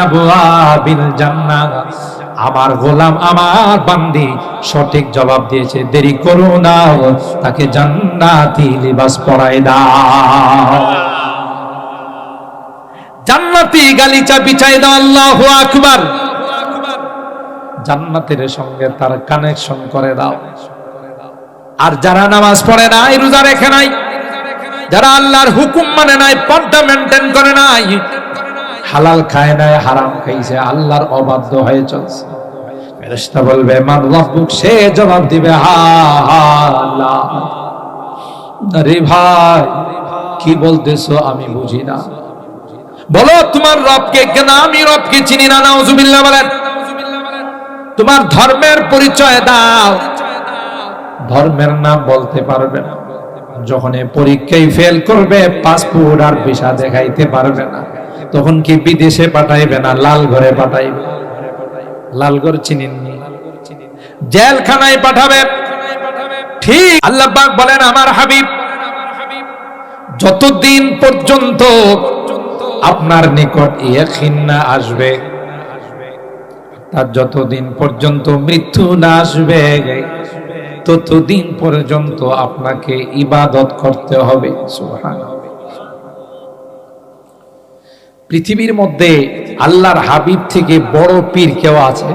আবওয়াবিল জান্নাহ। আমার গোলাম, আমার বান্দি সঠিক জবাব দিয়েছে, দেরি করো না, তাকে জান্নাতি লিবাস পরায় দাও, জান্নাতি গালিচা বিছাই দাও। আল্লাহু আকবার। জান্নাতের সঙ্গে তার কানেকশন করে দাও। আর যারা নামাজ পড়ে নাই, রোজা রেখে নাই, যারা আল্লাহর হুকুম মানে নাই, পর্দা মেনটেন করে নাই, হালাল খায় নাই, হারাম খাইছে, আল্লাহর অবাধ্য হয়ে চলছে, ফেরেশতা বলবে মান রাব্বুক, সে জবাব দিবে হা আল্লাহ। আরে ভাই কি বলতেছো আমি বুঝি না, বলো তোমার রবকে কেন? আমি রবকে চিনি না। নাউজুবিল্লাহ বলেন। তোমার ধর্মের পরিচয় দাও, ধর্মের নাম বলতে পারবে না। যখন পরীক্ষায় ফেল করবে, পাসপোর্ট আর ভিসা দেখাইতে পারবে না, তখন কি বিদেশে পাঠাইবে না লাল ঘরে পাঠাইবে? লাল ঘর চিনেননি? জেলখানায় পাঠাবে। ঠিক আল্লাহ পাক বলেন আমার হাবিব যতদিন পর্যন্ত আপনার নিকট ইয়াকিন না আসবে, তার যতদিন পর্যন্ত মৃত্যু না আসবে, ততদিন পর্যন্ত আপনাকে ইবাদত করতে হবে। সুবহানাল্লাহ। পৃথিবীর মধ্যে আল্লাহর হাবিব থেকে বড় পীর কেউ আছে?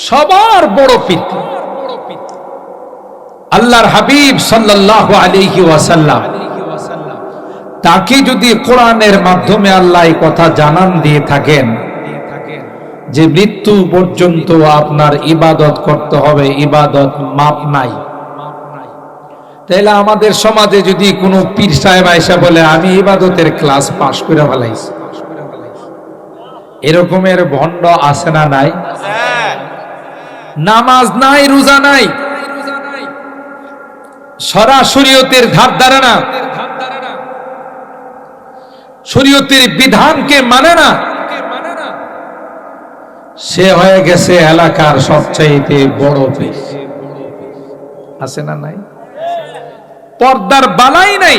সবার বড় পীর আল্লাহর হাবিব সাল্লাল্লাহু আলাইহি ওয়াসাল্লাম। তাকে যদি কোরআনের মাধ্যমে আল্লাহ এই কথা জানান দিয়ে থাকেন যে মৃত্যু পর্যন্ত আপনার ইবাদত করতে হবে, ইবাদত মাপ নাই, তাহলে আমাদের সমাজে যদি কোনো পীর সাহেব আয়েশা বলে আমি ইবাদতের ক্লাস পাশ করে ফেলাইছি, এরকমের ভণ্ড আছে না নাই? নামাজ নাই, রোজা নাই, শরীয়তের ধার ধারে না, শরীয়তের বিধানকে মানে না, সে হয়ে গেছে এলাকার সবচাইতে বড় পীর। আছে না নাই? পর্দার বালাই নাই।